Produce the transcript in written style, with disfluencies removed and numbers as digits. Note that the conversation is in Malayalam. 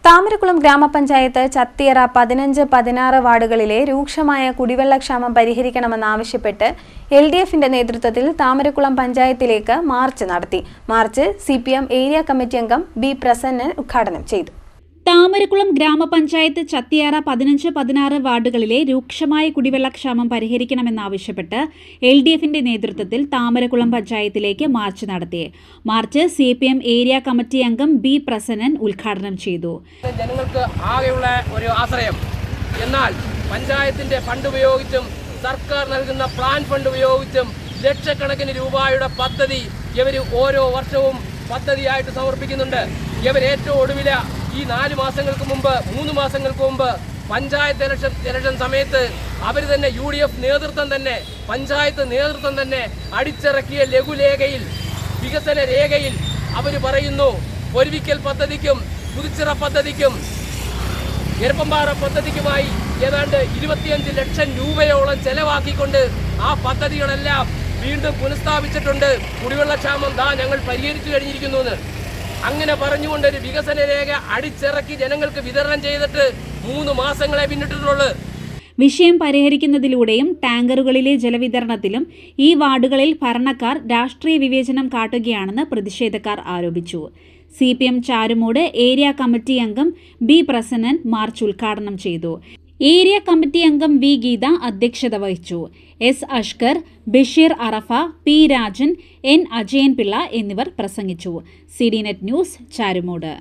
താമരക്കുളം ഗ്രാമപഞ്ചായത്ത് ചത്തിയറ 15-16 വാർഡുകളിലെ രൂക്ഷമായ കുടിവെള്ളക്ഷാമം പരിഹരിക്കണമെന്നാവശ്യപ്പെട്ട് LDFന്റെ നേതൃത്വത്തിൽ താമരക്കുളം പഞ്ചായത്തിലേക്ക് മാർച്ച് നടത്തി. മാർച്ച് CPM ഏരിയ കമ്മിറ്റി അംഗം B പ്രസന്നൻ ഉദ്ഘാടനം ചെയ്തു. താമരക്കുളം ഗ്രാമപഞ്ചായത്ത് ചത്തിയറ 15-16 വാർഡുകളിലെ രൂക്ഷമായ കുടിവെള്ളക്ഷാമം പരിഹരിക്കണമെന്നാവശ്യപ്പെട്ട് LDFന്റെ നേതൃത്വത്തിൽ താമരക്കുളം പഞ്ചായത്തിലേക്ക് മാർച്ച് നടത്തി. മാർച്ച് CPM ഏരിയ കമ്മിറ്റി അംഗം B പ്രസന്നൻ ഉദ്ഘാടനം ചെയ്തു. ജനങ്ങൾക്ക് ആകെയുള്ള ഒരു ആശ്രയം, എന്നാൽ പഞ്ചായത്തിന്റെ ഫണ്ട് ഉപയോഗിച്ചും സർക്കാർ നൽകുന്ന പ്ലാൻ ഫണ്ട് ഉപയോഗിച്ചും ലക്ഷക്കണക്കിന് രൂപയുടെ പദ്ധതി ഇവർ ഓരോ വർഷവും പദ്ധതിയായിട്ട് സമർപ്പിക്കുന്നുണ്ട്. ഇവർ ഏറ്റവും ഒടുവില ഈ 4 മാസങ്ങൾക്ക് മുമ്പ് 3 മാസങ്ങൾക്ക് മുമ്പ് പഞ്ചായത്ത് ഇലക്ഷൻ സമയത്ത് അവർ തന്നെ UDF നേതൃത്വം തന്നെ പഞ്ചായത്ത് നേതൃത്വം തന്നെ അടിച്ചിറക്കിയ ലഘുലേഖയിൽ വികസന രേഖയിൽ അവർ പറയുന്നു, പൊരുവിക്കൽ പദ്ധതിക്കും പുതുച്ചിറ പദ്ധതിക്കും എരപ്പമ്പാറ പദ്ധതിക്കുമായി ഏതാണ്ട് 25 ലക്ഷം രൂപയോളം ചെലവാക്കിക്കൊണ്ട് ആ പദ്ധതികളെല്ലാം വീണ്ടും പുനഃസ്ഥാപിച്ചിട്ടുണ്ട്. കുടിവെള്ളക്ഷാമം ഞങ്ങൾ പരിഹരിച്ചു കഴിഞ്ഞിരിക്കുന്നു എന്ന് അങ്ങനെ പറഞ്ഞുകൊണ്ട് ഒരു വികസന രേഖ അടിച്ചിറക്കി ജനങ്ങൾക്ക് വിതരണം ചെയ്തിട്ട് 3 മാസങ്ങളെ പിന്നിട്ടിട്ടുള്ളൂ. വിഷയം പരിഹരിക്കുന്നതിലൂടെയും ടാങ്കറുകളിലെ ജലവിതരണത്തിലും ഈ വാർഡുകളിൽ ഭരണക്കാർ രാഷ്ട്രീയ വിവേചനം കാട്ടുകയാണെന്ന് പ്രതിഷേധക്കാർ ആരോപിച്ചു. CPM ചാരുമൂട് ഏരിയ കമ്മിറ്റി അംഗം B പ്രസന്നൻ മാർച്ച് ഉദ്ഘാടനം ചെയ്തു. ഏരിയ കമ്മിറ്റി അംഗം V ഗീത അധ്യക്ഷത വഹിച്ചു. S അഷ്കർ, ബഷീർ അറഫ, P രാജൻ, N അജയൻ പിള്ള എന്നിവർ പ്രസംഗിച്ചു. CDNet news Charummood.